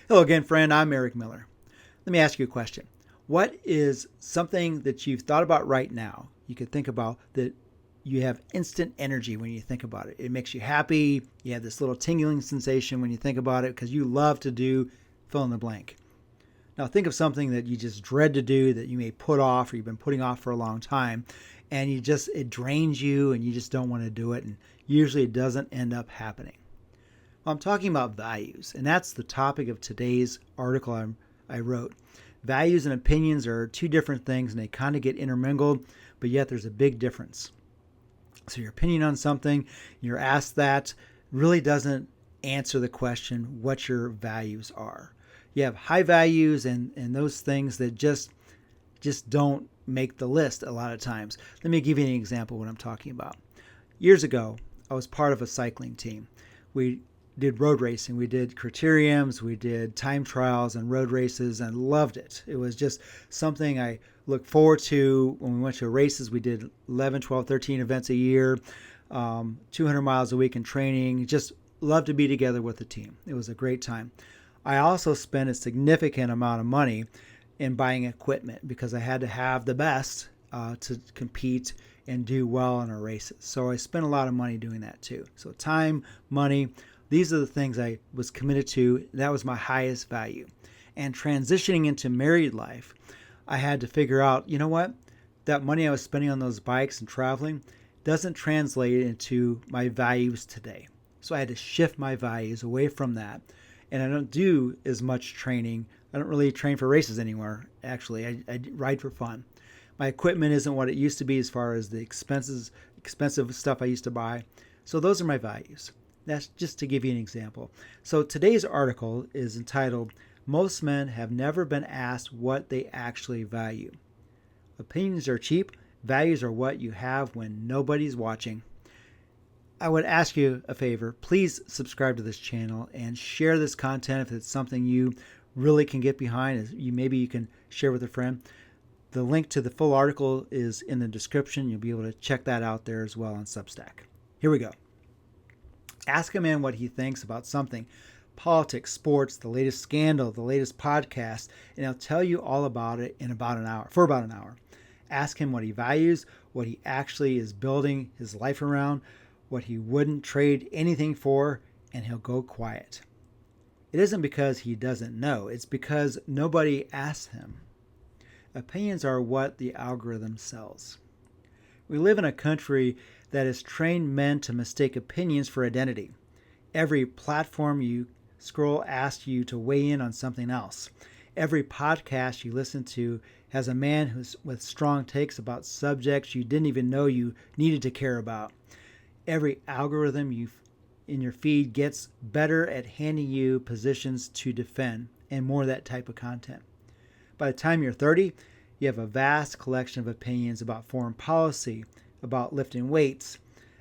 Hello again, friend. I'm Eric Miller. Let me ask you a question. What is something that you've thought about right now? You could think about that you have instant energy when you think about it. It makes you happy. You have this little tingling sensation when you think about it because you love to do fill in the blank. Now think of something that you just dread to do that you may put off or you've been putting off for a long time and it drains you and you just don't want to do it, and usually it doesn't end up happening. Well, I'm talking about values, and that's the topic of today's article I wrote. Values and opinions are two different things, and they kind of get intermingled, but yet there's a big difference. So your opinion on something, you're asked that, really doesn't answer the question what your values are. You have high values and those things that just don't make the list a lot of times. Let me give you an example of what I'm talking about. Years ago, I was part of a cycling team. We did road racing. We did criteriums, we did time trials and road races, and loved it. It was just something I looked forward to when we went to races. We did 11, 12, 13 events a year, 200 miles a week in training. Just loved to be together with the team. It was a great time. I also spent a significant amount of money in buying equipment because I had to have the best to compete and do well in our races. So I spent a lot of money doing that too. So time, money, these are the things I was committed to. That was my highest value. And transitioning into married life, I had to figure out, you know what? That money I was spending on those bikes and traveling doesn't translate into my values today. So I had to shift my values away from that. And I don't do as much training. I don't really train for races anymore, actually. I ride for fun. My equipment isn't what it used to be as far as the expensive stuff I used to buy. So those are my values. That's just to give you an example. So today's article is entitled, Most Men Have Never Been Asked What They Actually Value. Opinions are cheap. Values are what you have when nobody's watching. I would ask you a favor. Please subscribe to this channel and share this content if it's something you really can get behind. Maybe you can share with a friend. The link to the full article is in the description. You'll be able to check that out there as well on Substack. Here we go. Ask a man what he thinks about something, politics, sports, the latest scandal, the latest podcast, and he'll tell you all about it in about an hour. Ask him what he values, what he actually is building his life around, what he wouldn't trade anything for, and he'll go quiet. It isn't because he doesn't know. It's because nobody asked him. Opinions are what the algorithm sells. We live in a country that has trained men to mistake opinions for identity. Every platform you scroll asks you to weigh in on something else. Every podcast you listen to has a man with strong takes about subjects you didn't even know you needed to care about. Every algorithm in your feed gets better at handing you positions to defend and more of that type of content. By the time you're 30, you have a vast collection of opinions about foreign policy, about lifting weights,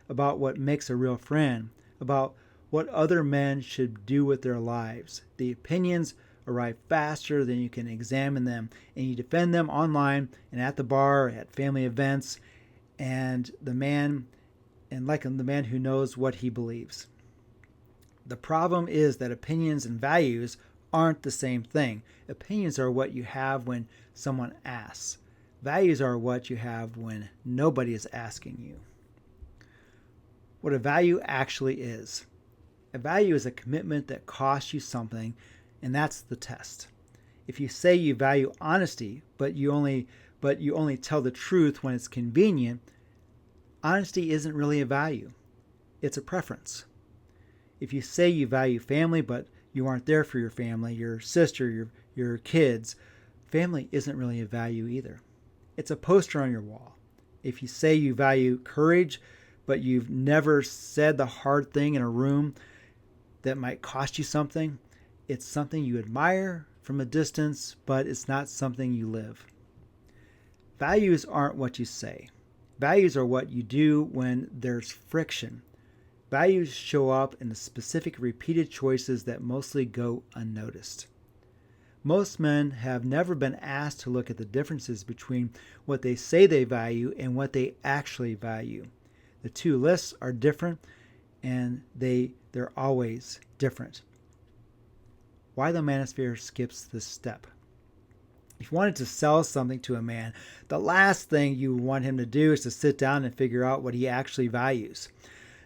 about what makes a real friend, about what other men should do with their lives. The opinions arrive faster than you can examine them, and you defend them online and at the bar, at family events, and like the man who knows what he believes. The problem is that opinions and values aren't the same thing. Opinions are what you have when someone asks. Values are what you have when nobody is asking you. What a value actually is. A value is a commitment that costs you something, and that's the test. If you say you value honesty, but you only tell the truth when it's convenient, honesty isn't really a value. It's a preference. If you say you value family, but you aren't there for your family, your sister, your kids, family isn't really a value either. It's a poster on your wall. If you say you value courage, but you've never said the hard thing in a room that might cost you something, it's something you admire from a distance, but it's not something you live. Values aren't what you say. Values are what you do when there's friction. Values show up in the specific repeated choices that mostly go unnoticed. Most men have never been asked to look at the differences between what they say they value and what they actually value. The two lists are different, and they're always different. why the manosphere skips this step. If you wanted to sell something to a man, the last thing you want him to do is to sit down and figure out what he actually values.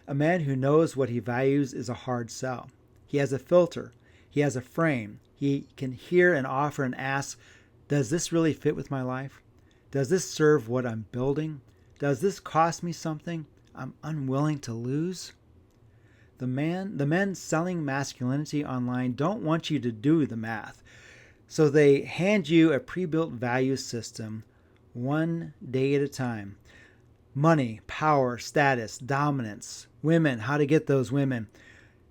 A man who knows what he values is a hard sell. He has a filter. He has a frame. He can hear and offer and ask, does this really fit with my life? Does this serve what I'm building? Does this cost me something I'm unwilling to lose? The men selling masculinity online don't want you to do the math. So they hand you a pre-built value system one day at a time. Money, power, status, dominance, women, how to get those women.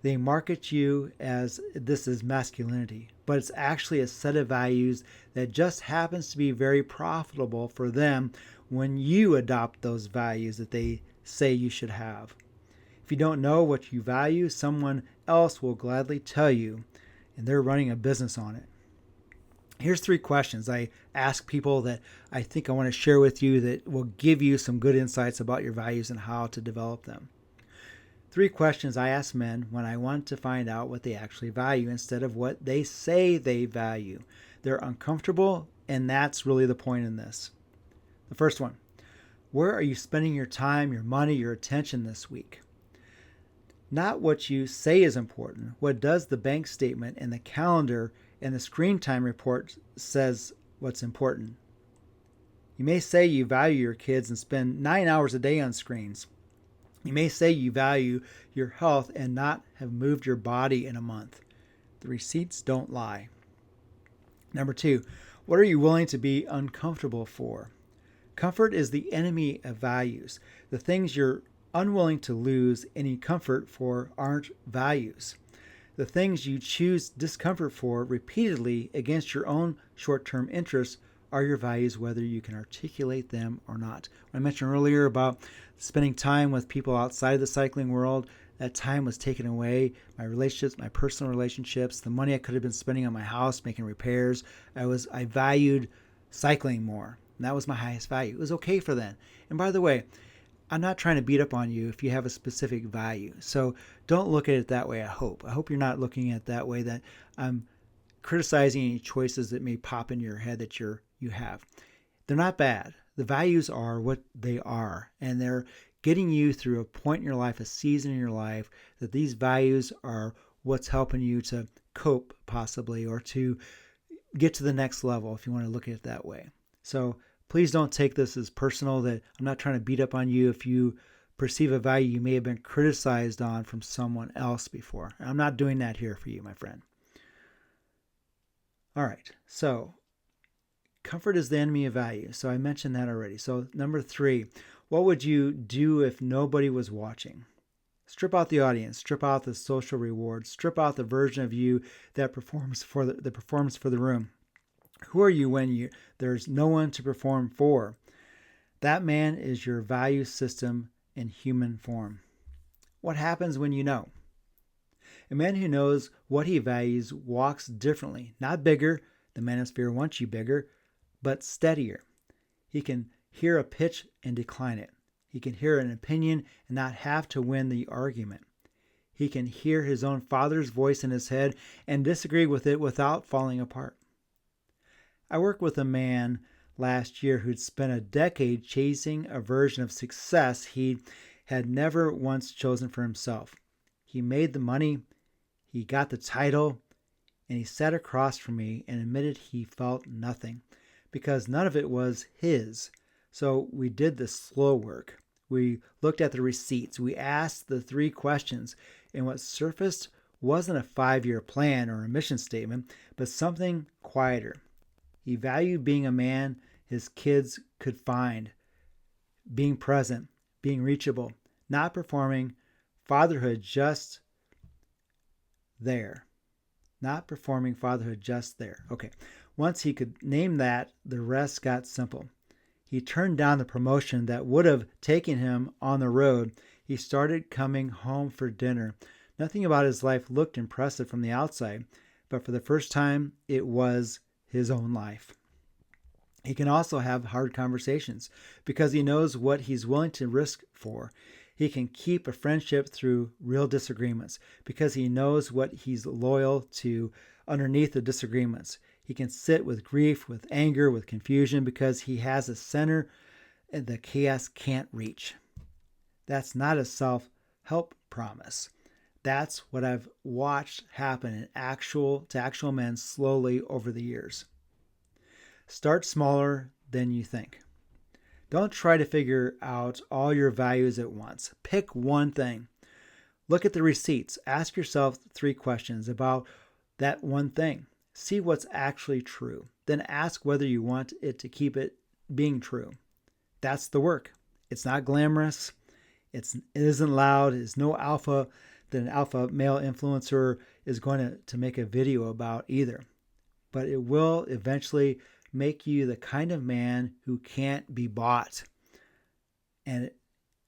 They market you as this is masculinity, but it's actually a set of values that just happens to be very profitable for them when you adopt those values that they say you should have. If you don't know what you value, someone else will gladly tell you, and they're running a business on it. Here's 3 questions I ask people that I think I want to share with you that will give you some good insights about your values and how to develop them. 3 questions I ask men when I want to find out what they actually value instead of what they say they value. They're uncomfortable, and that's really the point in this. The first one, where are you spending your time, your money, your attention this week? Not what you say is important. What does the bank statement and the calendar and the screen time report says what's important? You may say you value your kids and spend 9 hours a day on screens. You may say you value your health and not have moved your body in a month. The receipts don't lie. Number 2, what are you willing to be uncomfortable for? Comfort is the enemy of values. The things you're unwilling to lose any comfort for aren't values. The things you choose discomfort for repeatedly against your own short-term interests are your values, whether you can articulate them or not. When I mentioned earlier about spending time with people outside of the cycling world, that time was taken away. My relationships, my personal relationships, the money I could have been spending on my house, making repairs. I valued cycling more. And that was my highest value. It was okay for then. And by the way, I'm not trying to beat up on you if you have a specific value. So don't look at it that way, I hope. I hope you're not looking at it that way, that I'm criticizing any choices that may pop into your head that you have. They're not bad. The values are what they are, and they're getting you through a point in your life, a season in your life, that these values are what's helping you to cope possibly, or to get to the next level if you want to look at it that way. So please don't take this as personal, that I'm not trying to beat up on you if you perceive a value you may have been criticized on from someone else before. I'm not doing that here for you, my friend. All right, so comfort is the enemy of value. So I mentioned that already. So number 3, what would you do if nobody was watching? Strip out the audience, strip out the social rewards, strip out the version of you that performs for the room. Who are you when there's no one to perform for? That man is your value system in human form. What happens when you know? A man who knows what he values walks differently, not bigger. The manosphere wants you bigger, but steadier. He can hear a pitch and decline it. He can hear an opinion and not have to win the argument. He can hear his own father's voice in his head and disagree with it without falling apart. I worked with a man last year who'd spent a decade chasing a version of success he had never once chosen for himself. He made the money, he got the title, and he sat across from me and admitted he felt nothing because none of it was his. So we did the slow work. We looked at the receipts. We asked the 3 questions, and what surfaced wasn't a 5-year plan or a mission statement, but something quieter. He valued being a man his kids could find, being present, being reachable, not performing, fatherhood just there. Not performing fatherhood just there. Okay. Once he could name that, the rest got simple. He turned down the promotion that would have taken him on the road. He started coming home for dinner. Nothing about his life looked impressive from the outside, but for the first time, it was his own life. He can also have hard conversations because he knows what he's willing to risk for. He can keep a friendship through real disagreements because he knows what he's loyal to underneath the disagreements. He can sit with grief, with anger, with confusion because he has a center the chaos can't reach. That's not a self-help promise. That's what I've watched happen to actual men slowly over the years. Start smaller than you think. Don't try to figure out all your values at once. Pick one thing. Look at the receipts. Ask yourself 3 questions about that one thing. See what's actually true. Then ask whether you want it to keep it being true. That's the work. It's not glamorous. It isn't loud. It's no alpha that an alpha male influencer is going to make a video about either. But it will eventually make you the kind of man who can't be bought. And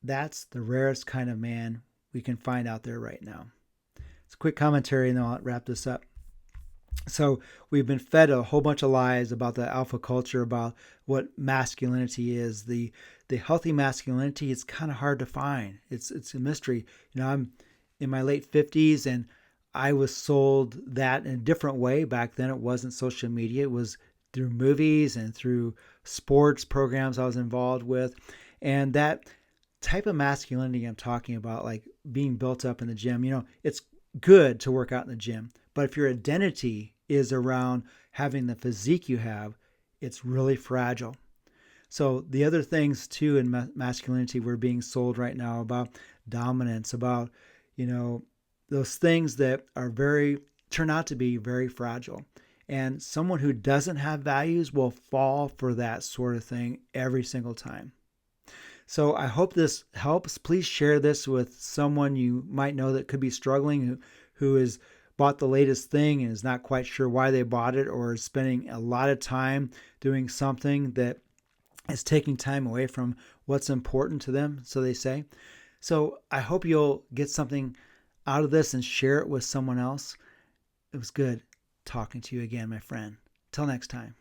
that's the rarest kind of man we can find out there right now. It's a quick commentary and then I'll wrap this up. So we've been fed a whole bunch of lies about the alpha culture, about what masculinity is. The healthy masculinity is kind of hard to find. It's a mystery. I'm in my late 50s and I was sold that in a different way. Back then it wasn't social media. It was through movies and through sports programs I was involved with. And that type of masculinity I'm talking about, like being built up in the gym, it's good to work out in the gym. But if your identity is around having the physique you have, it's really fragile. So the other things too in masculinity we're being sold right now about dominance, about, those things that are turn out to be very fragile. And someone who doesn't have values will fall for that sort of thing every single time. So I hope this helps. Please share this with someone you might know that could be struggling, who has bought the latest thing and is not quite sure why they bought it, or is spending a lot of time doing something that is taking time away from what's important to them, so they say. So I hope you'll get something out of this and share it with someone else. It was good talking to you again, my friend. Till next time.